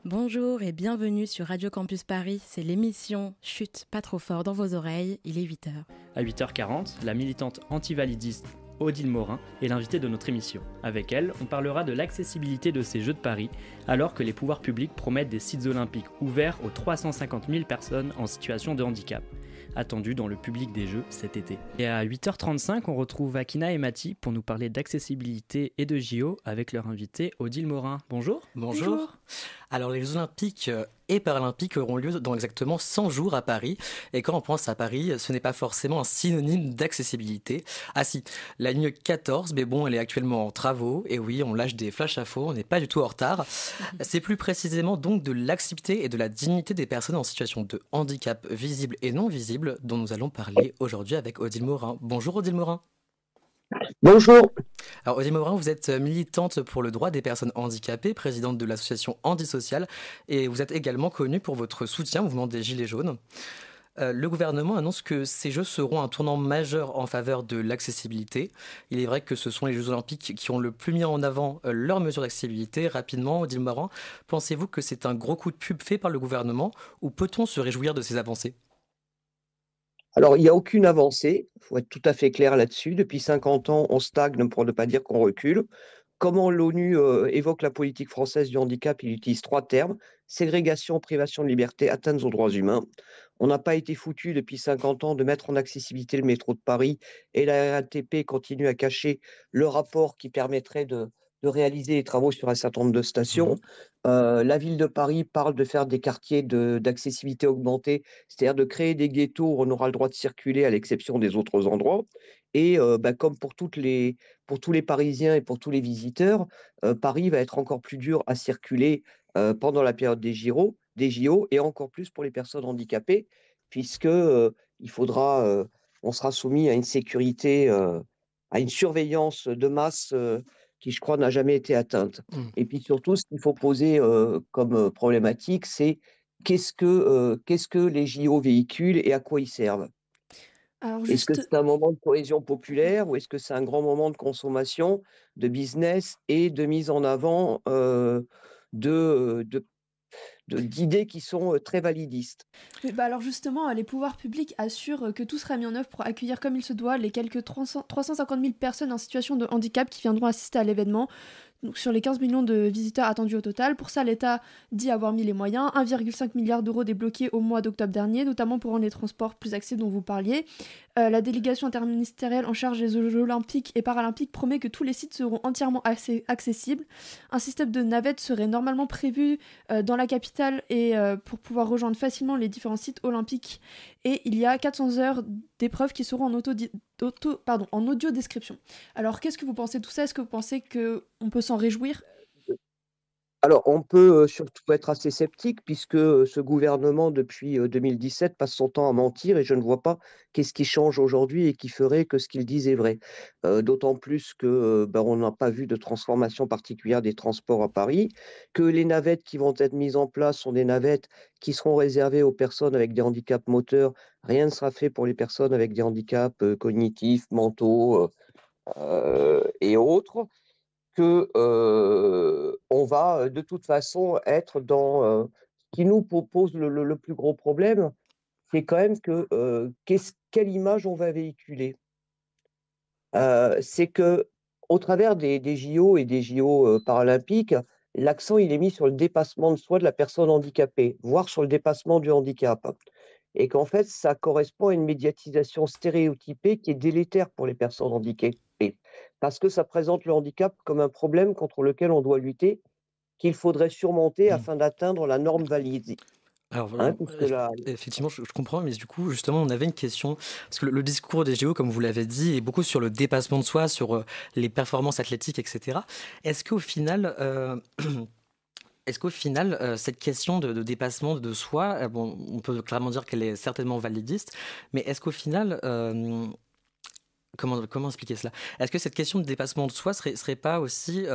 Bonjour et bienvenue sur Radio Campus Paris, c'est l'émission Chut, pas trop fort dans vos oreilles, il est 8h. À 8h40, la militante antivalidiste Odile Morin est l'invitée de notre émission. Avec elle, on parlera de l'accessibilité de ces Jeux de Paris, alors que les pouvoirs publics promettent des sites olympiques ouverts aux 350 000 personnes en situation de handicap, attendus dans le public des Jeux cet été. Et à 8h35, on retrouve Akina et Mati pour nous parler d'accessibilité et de JO avec leur invitée Odile Morin. Bonjour. Bonjour. Alors les Jeux Olympiques et Paralympiques auront lieu dans exactement 100 jours à Paris. Et quand on pense à Paris, ce n'est pas forcément un synonyme d'accessibilité. Ah si, la ligne 14, mais bon, elle est actuellement en travaux. Et oui, on lâche des flashs à faux, on n'est pas du tout en retard. C'est plus précisément donc de l'accessibilité et de la dignité des personnes en situation de handicap visible et non visible dont nous allons parler aujourd'hui avec Odile Morin. Bonjour Odile Morin. Bonjour. Alors Odile Morin, vous êtes militante pour le droit des personnes handicapées, présidente de l'association Handisocial, et vous êtes également connue pour votre soutien au mouvement des Gilets jaunes. Le gouvernement annonce que ces Jeux seront un tournant majeur en faveur de l'accessibilité. Il est vrai que ce sont les Jeux Olympiques qui ont le plus mis en avant leurs mesures d'accessibilité. Rapidement, Odile Morin, pensez-vous que c'est un gros coup de pub fait par le gouvernement ou peut-on se réjouir de ces avancées ? Alors, il n'y a aucune avancée, il faut être tout à fait clair là-dessus. Depuis 50 ans, on stagne pour ne pas dire qu'on recule. Comment l'ONU évoque la politique française du handicap, il utilise 3 termes: ségrégation, privation de liberté, atteinte aux droits humains. On n'a pas été foutu depuis 50 ans de mettre en accessibilité le métro de Paris et la RATP continue à cacher le rapport qui permettrait de réaliser les travaux sur un certain nombre de stations. La ville de Paris parle de faire des quartiers d'accessibilité augmentée, c'est-à-dire de créer des ghettos où on aura le droit de circuler à l'exception des autres endroits. Et comme pour tous les Parisiens et pour tous les visiteurs, Paris va être encore plus dur à circuler pendant la période des JO et encore plus pour les personnes handicapées, puisque on sera soumis à une sécurité, à une surveillance de masse qui, je crois, n'a jamais été atteinte. Et puis surtout, ce qu'il faut poser comme problématique, c'est qu'est-ce que les JO véhiculent et à quoi ils servent? Alors Est-ce que juste, c'est un moment de cohésion populaire ou est-ce que c'est un grand moment de consommation, de business et de mise en avant de, de- d'idées qui sont très validistes? Mais bah alors justement, les pouvoirs publics assurent que tout sera mis en œuvre pour accueillir comme il se doit les quelques 350 000 personnes en situation de handicap qui viendront assister à l'événement. Donc sur les 15 millions de visiteurs attendus au total. Pour ça, l'État dit avoir mis les moyens. 1,5 milliard d'euros débloqués au mois d'octobre dernier, notamment pour rendre les transports plus accessibles dont vous parliez. La délégation interministérielle en charge des Jeux olympiques et paralympiques promet que tous les sites seront entièrement accessibles. Un système de navettes serait normalement prévu dans la capitale et pour pouvoir rejoindre facilement les différents sites olympiques. Et il y a 400 heures d'épreuves qui seront en audio description. Alors qu'est-ce que vous pensez de tout ça? Est-ce que vous pensez qu'on peut s'en réjouir? Alors, on peut surtout être assez sceptique puisque ce gouvernement, depuis 2017, passe son temps à mentir et je ne vois pas qu'est-ce qui change aujourd'hui et qui ferait que ce qu'il disent est vrai. D'autant plus que on n'a pas vu de transformation particulière des transports à Paris, que les navettes qui vont être mises en place sont des navettes qui seront réservées aux personnes avec des handicaps moteurs. Rien ne sera fait pour les personnes avec des handicaps cognitifs, mentaux et autres, que on va de toute façon être dans ce qui nous pose le plus gros problème, c'est quand même que quelle image on va véhiculer. C'est que au travers des JO et des JO paralympiques, l'accent il est mis sur le dépassement de soi de la personne handicapée, voire sur le dépassement du handicap. Et qu'en fait, ça correspond à une médiatisation stéréotypée qui est délétère pour les personnes handicapées. Parce que ça présente le handicap comme un problème contre lequel on doit lutter, qu'il faudrait surmonter Mm. afin d'atteindre la norme validée. Alors, Puisque là, effectivement, je comprends, mais du coup, justement, on avait une question. Parce que le discours des JO, comme vous l'avez dit, est beaucoup sur le dépassement de soi, sur les performances athlétiques, etc. Est-ce qu'au final, cette question de dépassement de soi, bon, on peut clairement dire qu'elle est certainement validiste, mais est-ce qu'au final, comment expliquer cela? Est-ce que cette question de dépassement de soi serait pas aussi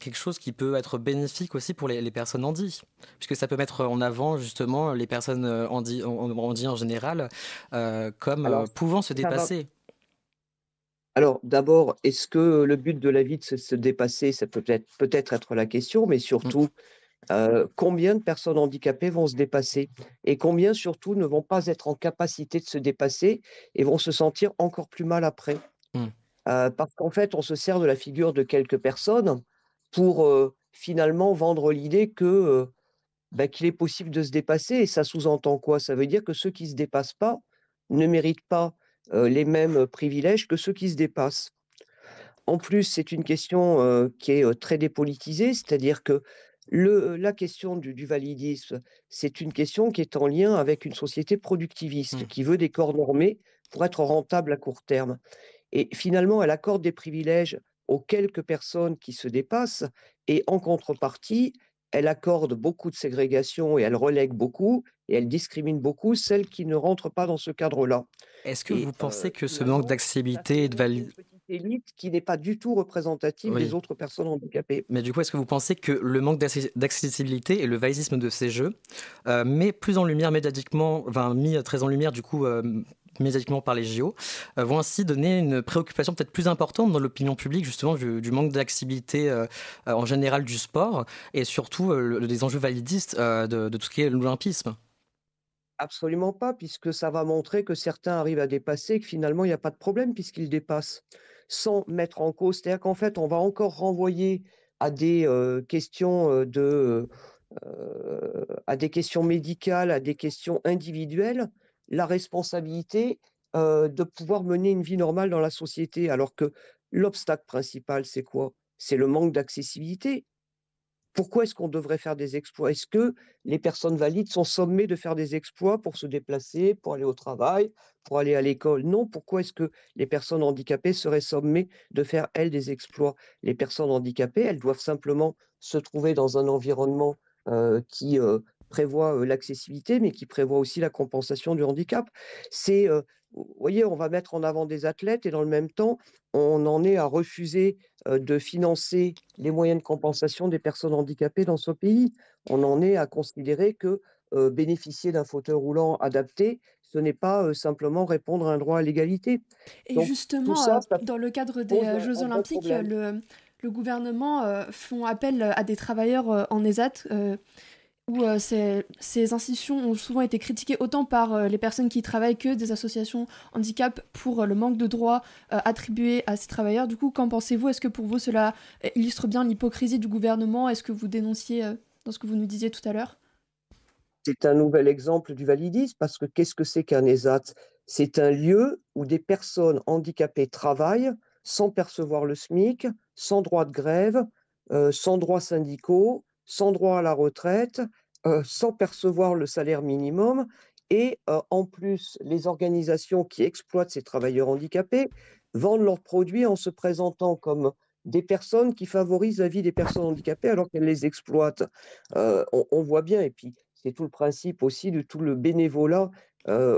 quelque chose qui peut être bénéfique aussi pour les personnes handies, puisque ça peut mettre en avant justement les personnes handies en général comme alors, pouvant se ça va. dépasser. Alors, d'abord, est-ce que le but de la vie, c'est se dépasser? Ça peut-être être la question, mais Mm. surtout, combien de personnes handicapées vont se dépasser et combien surtout ne vont pas être en capacité de se dépasser et vont se sentir encore plus mal après. Mmh. Parce qu'en fait, on se sert de la figure de quelques personnes pour finalement vendre l'idée que qu'il est possible de se dépasser. Et ça sous-entend quoi? Ça veut dire que ceux qui ne se dépassent pas ne méritent pas les mêmes privilèges que ceux qui se dépassent. En plus, c'est une question qui est très dépolitisée, c'est-à-dire que la question du validisme, c'est une question qui est en lien avec une société productiviste Mmh. qui veut des corps normés pour être rentable à court terme. Et finalement, elle accorde des privilèges aux quelques personnes qui se dépassent et en contrepartie, elle accorde beaucoup de ségrégation et elle relègue beaucoup et elle discrimine beaucoup celles qui ne rentrent pas dans ce cadre-là. Est-ce que Et vous pensez que ce manque finalement, ça d'accessibilité fait et de monter une validité... petite élite qui n'est pas du tout représentative des Oui. autres personnes handicapées. Mais du coup, est-ce que vous pensez que le manque d'accessibilité et le validisme de ces jeux met plus en lumière médiatiquement, enfin mis très en lumière du coup médiatiquement par les JO, vont ainsi donner une préoccupation peut-être plus importante dans l'opinion publique justement du manque d'accessibilité en général du sport et surtout des enjeux validistes de tout ce qui est l'olympisme? Absolument pas, puisque ça va montrer que certains arrivent à dépasser et que finalement il n'y a pas de problème puisqu'ils dépassent, sans mettre en cause. C'est-à-dire qu'en fait, on va encore renvoyer à des questions à des questions médicales, à des questions individuelles, la responsabilité de pouvoir mener une vie normale dans la société. Alors que l'obstacle principal, c'est quoi? C'est le manque d'accessibilité. Pourquoi est-ce qu'on devrait faire des exploits? Est-ce que les personnes valides sont sommées de faire des exploits pour se déplacer, pour aller au travail, pour aller à l'école? Non. Pourquoi est-ce que les personnes handicapées seraient sommées de faire, elles, des exploits? Les personnes handicapées, elles doivent simplement se trouver dans un environnement qui prévoit l'accessibilité, mais qui prévoit aussi la compensation du handicap. Vous voyez, on va mettre en avant des athlètes et dans le même temps, on en est à refuser de financer les moyens de compensation des personnes handicapées dans ce pays. On en est à considérer que bénéficier d'un fauteuil roulant adapté, ce n'est pas simplement répondre à un droit à l'égalité. Et Donc tout justement, ça, ça dans le cadre des pose Jeux un vrai Olympiques, problème. le gouvernement font appel à des travailleurs en ESAT, où ces institutions ont souvent été critiquées autant par les personnes qui y travaillent que des associations handicap pour le manque de droits attribués à ces travailleurs. Du coup, qu'en pensez-vous? Est-ce que pour vous cela illustre bien l'hypocrisie du gouvernement? Est-ce que vous dénonciez dans ce que vous nous disiez tout à l'heure? C'est un nouvel exemple du validisme parce que qu'est-ce que c'est qu'un ESAT? C'est un lieu où des personnes handicapées travaillent sans percevoir le SMIC, sans droit de grève, sans droits syndicaux, sans droit à la retraite, sans percevoir le salaire minimum. Et en plus, les organisations qui exploitent ces travailleurs handicapés vendent leurs produits en se présentant comme des personnes qui favorisent la vie des personnes handicapées alors qu'elles les exploitent. On voit bien, et puis c'est tout le principe aussi de tout le bénévolat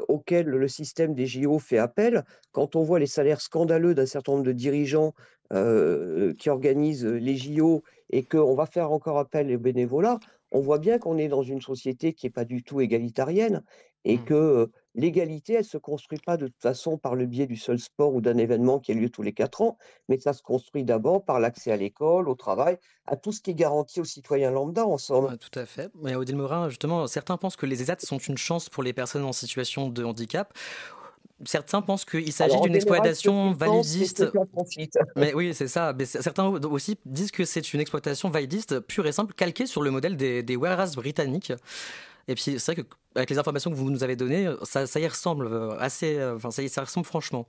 auquel le système des JO fait appel. Quand on voit les salaires scandaleux d'un certain nombre de dirigeants qui organisent les JO et qu'on va faire encore appel au bénévolat, on voit bien qu'on est dans une société qui n'est pas du tout égalitarienne et Mmh. que l'égalité, elle ne se construit pas de toute façon par le biais du seul sport ou d'un événement qui a lieu tous les 4 ans, mais ça se construit d'abord par l'accès à l'école, au travail, à tout ce qui est garanti aux citoyens lambda, en somme. Ouais, tout à fait. Mais Odile Morin, justement, certains pensent que les ESAT sont une chance pour les personnes en situation de handicap. Certains pensent qu'il s'agit Alors en d'une général, ceux qui exploitation le pensent, c'est validiste. ceux qui en profitent. Mais oui, c'est ça. Mais certains aussi disent que c'est une exploitation validiste pure et simple, calquée sur le modèle des Warehouse britanniques. Et puis c'est vrai qu'avec les informations que vous nous avez données, ça y ressemble assez. Enfin, ça y ressemble franchement.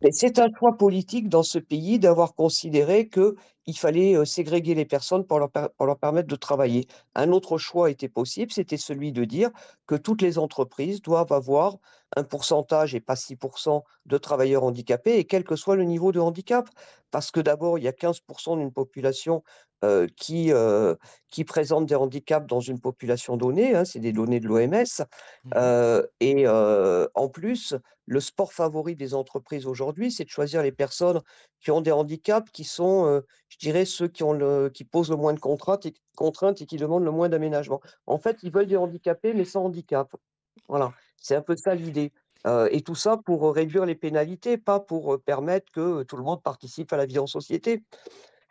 Mais c'est un choix politique dans ce pays d'avoir considéré qu'il fallait ségréguer les personnes pour leur permettre de travailler. Un autre choix était possible, c'était celui de dire que toutes les entreprises doivent avoir un pourcentage et pas 6% de travailleurs handicapés, et quel que soit le niveau de handicap. Parce que d'abord, il y a 15% d'une population euh, qui, euh, qui présente des handicaps dans une population donnée, hein, c'est des données de l'OMS. Mhm. En plus, le sport favori des entreprises aujourd'hui, c'est de choisir les personnes qui ont des handicaps qui sont, je dirais, ceux qui posent le moins de contraintes et qui demandent le moins d'aménagement. En fait, ils veulent des handicapés, mais sans handicap. Voilà, c'est un peu ça l'idée. Et tout ça pour réduire les pénalités, pas pour permettre que tout le monde participe à la vie en société.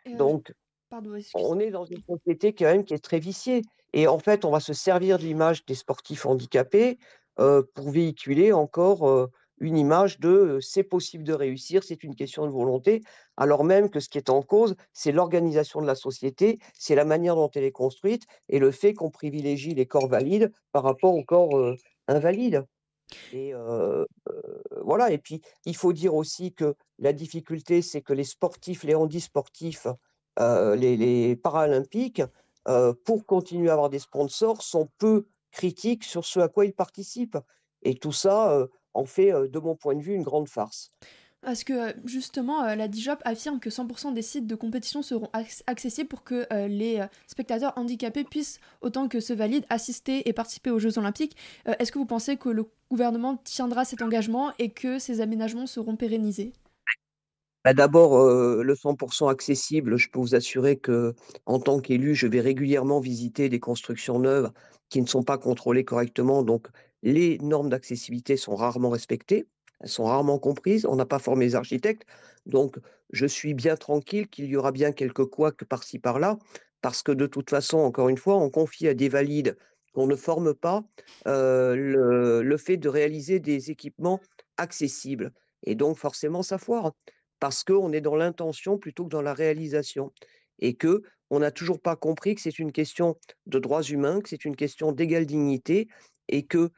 Et, Donc, Pardon, On excusez-moi. est dans une société quand même qui est très viciée et en fait, on va se servir de l'image des sportifs handicapés, pour véhiculer encore, une image de, «C'est possible de réussir, c'est une question de volonté», alors même que ce qui est en cause, c'est l'organisation de la société, c'est la manière dont elle est construite et le fait qu'on privilégie les corps valides par rapport aux corps, invalides et voilà et puis il faut dire aussi que la difficulté, c'est que les sportifs, les handisportifs, les paralympiques, pour continuer à avoir des sponsors, sont peu critiques sur ce à quoi ils participent et tout ça, en fait, de mon point de vue, une grande farce. Parce que justement, la DIJOP affirme que 100% des sites de compétition seront accessibles pour que les spectateurs handicapés puissent, autant que ceux valides, assister et participer aux Jeux Olympiques. Est-ce que vous pensez que le gouvernement tiendra cet engagement et que ces aménagements seront pérennisés? Bah, d'abord, le 100 accessible, je peux vous assurer que en tant qu'élu, je vais régulièrement visiter des constructions neuves qui ne sont pas contrôlées correctement, donc les normes d'accessibilité sont rarement respectées, elles sont rarement comprises. On n'a pas formé les architectes, donc je suis bien tranquille qu'il y aura bien quelques couacs par-ci par-là, parce que de toute façon, encore une fois, on confie à des valides qu'on ne forme pas, le fait de réaliser des équipements accessibles et donc forcément ça foire. Parce qu'on est dans l'intention plutôt que dans la réalisation et qu'on n'a toujours pas compris que c'est une question de droits humains, que c'est une question d'égale dignité et que,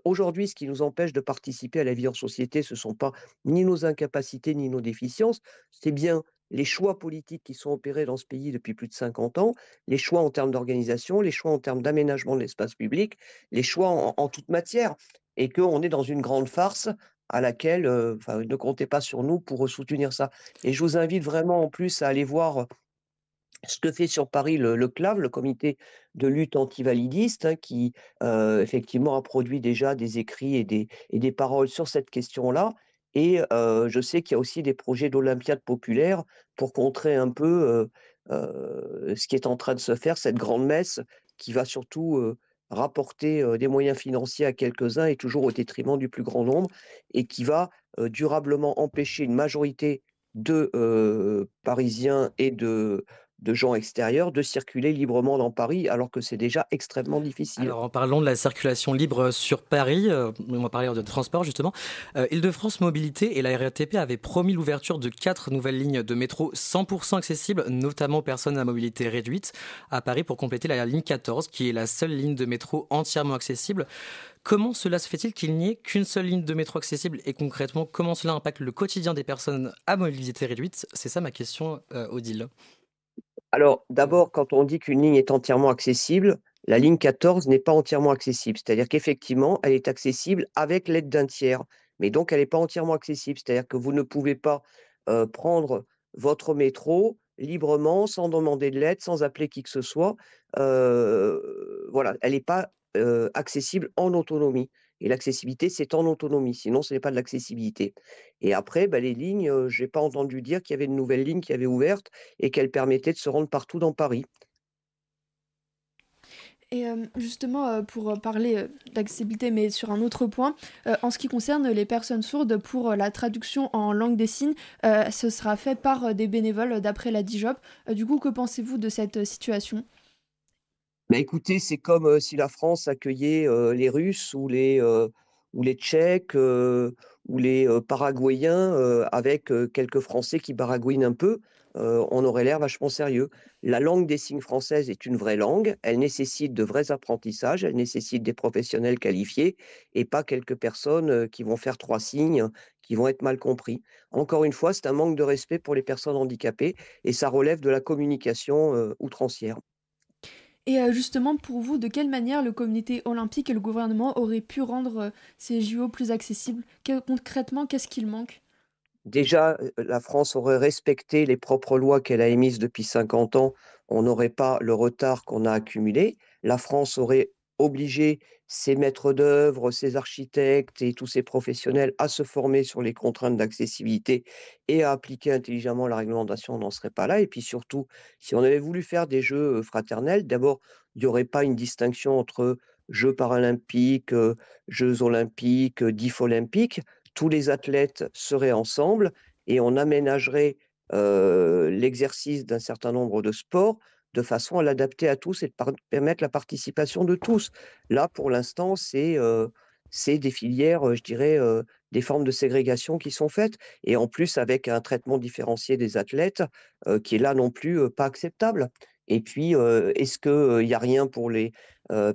aujourd'hui, ce qui nous empêche de participer à la vie en société, ce ne sont pas ni nos incapacités ni nos déficiences, c'est bien les choix politiques qui sont opérés dans ce pays depuis plus de 50 ans, les choix en termes d'organisation, les choix en termes d'aménagement de l'espace public, les choix en toute matière et qu'on est dans une grande farce à laquelle, enfin, ne comptez pas sur nous pour, soutenir ça et je vous invite vraiment en plus à aller voir, ce que fait sur Paris le CLAV, le comité de lutte antivalidiste, hein, qui, effectivement a produit déjà des écrits et des paroles sur cette question-là et je sais qu'il y a aussi des projets d'olympiades populaires pour contrer un peu, ce qui est en train de se faire, cette grande messe qui va surtout, rapporter, des moyens financiers à quelques-uns et toujours au détriment du plus grand nombre et qui va, durablement empêcher une majorité de, Parisiens et de gens extérieurs de circuler librement dans Paris, alors que c'est déjà extrêmement difficile. Alors, en parlant de la circulation libre sur Paris, on va parler de transport justement. Île-de-France Mobilité et la RATP avaient promis l'ouverture de 4 nouvelles lignes de métro 100% accessibles, notamment aux personnes à mobilité réduite, à Paris pour compléter la ligne 14, qui est la seule ligne de métro entièrement accessible. Comment cela se fait-il qu'il n'y ait qu'une seule ligne de métro accessible et concrètement, comment cela impacte le quotidien des personnes à mobilité réduite? C'est ça ma question, Odile. Alors, d'abord, quand on dit qu'une ligne est entièrement accessible, la ligne 14 n'est pas entièrement accessible. C'est-à-dire qu'effectivement, elle est accessible avec l'aide d'un tiers, mais donc elle n'est pas entièrement accessible. C'est-à-dire que vous ne pouvez pas, prendre votre métro librement, sans demander de l'aide, sans appeler qui que ce soit. Voilà, elle n'est pas, accessible en autonomie et l'accessibilité, c'est en autonomie, sinon ce n'est pas de l'accessibilité et après, bah, les lignes, j'ai pas entendu dire qu'il y avait de nouvelles lignes qui avaient ouvertes et qu'elles permettaient de se rendre partout dans Paris. Et justement, pour parler d'accessibilité, mais sur un autre point, en ce qui concerne les personnes sourdes, pour la traduction en langue des signes, ce sera fait par des bénévoles, d'après la DIJOP. Du coup, que pensez-vous de cette situation? Bah, écoutez, c'est comme, si la France accueillait, les Russes ou les Tchèques, ou les, Paraguayens, avec, quelques Français qui baragouinent un peu, on aurait l'air vachement sérieux. La langue des signes française est une vraie langue, elle nécessite de vrais apprentissages, elle nécessite des professionnels qualifiés et pas quelques personnes, qui vont faire 3 signes, qui vont être mal compris. Encore une fois, c'est un manque de respect pour les personnes handicapées et ça relève de la communication, outrancière. Et justement, pour vous, de quelle manière le comité olympique et le gouvernement auraient pu rendre ces JO plus accessibles? Concrètement, qu'est-ce qu'il manque? Déjà, la France aurait respecté les propres lois qu'elle a émises depuis 50 ans, on n'aurait pas le retard qu'on a accumulé. La France aurait obligé ses maîtres d'œuvre, ses architectes et tous ses professionnels à se former sur les contraintes d'accessibilité et à appliquer intelligemment la réglementation, on n'en serait pas là. Et puis surtout, si on avait voulu faire des jeux, fraternels, d'abord, il n'y aurait pas une distinction entre jeux paralympiques, jeux olympiques, DIF olympiques tous les athlètes seraient ensemble et on aménagerait, l'exercice d'un certain nombre de sports de façon à l'adapter à tous et de permettre la participation de tous. Là, pour l'instant, c'est des filières, je dirais, des formes de ségrégation qui sont faites et en plus avec un traitement différencié des athlètes, qui est là non plus, pas acceptable. Et puis, est-ce que, il y a rien pour les,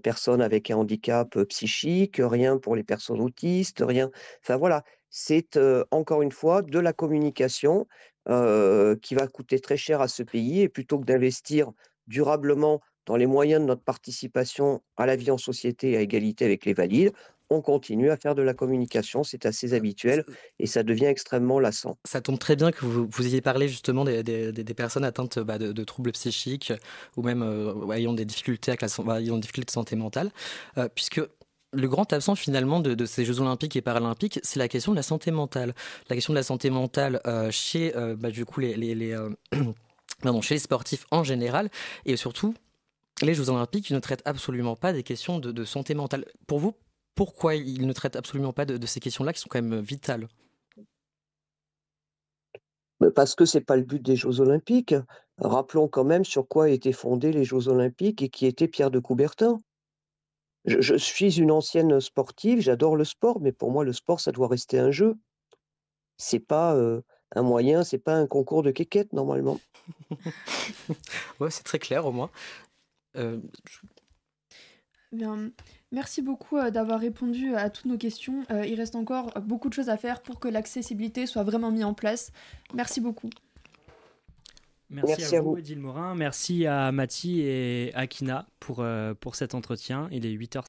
personnes avec un handicap, psychique, rien pour les personnes autistes, rien enfin voilà, c'est, encore une fois de la communication, qui va coûter très cher à ce pays et plutôt que d'investir durablement dans les moyens de notre participation à la vie en société à égalité avec les valides, on continue à faire de la communication, c'est assez habituel et ça devient extrêmement lassant. Ça tombe très bien que vous ayez parlé justement des personnes atteintes de troubles psychiques ou même ayant des difficultés ayant des difficultés de santé mentale, puisque le grand absent finalement de ces Jeux Olympiques et Paralympiques, c'est la question de la santé mentale. La question de la santé mentale chez du coup chez les sportifs en général et surtout les Jeux Olympiques ne traitent absolument pas des questions de santé mentale. Pour vous, pourquoi ils ne traitent absolument pas de ces questions-là qui sont quand même vitales? Parce que c'est pas le but des Jeux olympiques. Rappelons quand même sur quoi étaient fondés les Jeux olympiques et qui était Pierre de Coubertin. Je suis une ancienne sportive, j'adore le sport, mais pour moi le sport, ça doit rester un jeu. C'est pas, un moyen, c'est pas un concours de quéquette normalement. Ouais, c'est très clair au moins. Bien, merci beaucoup d'avoir répondu à toutes nos questions. Il reste encore beaucoup de choses à faire pour que l'accessibilité soit vraiment mise en place. Merci beaucoup. Merci à vous, Odile Morin. Merci à Mathie et Akina pour cet entretien. Il est 8h.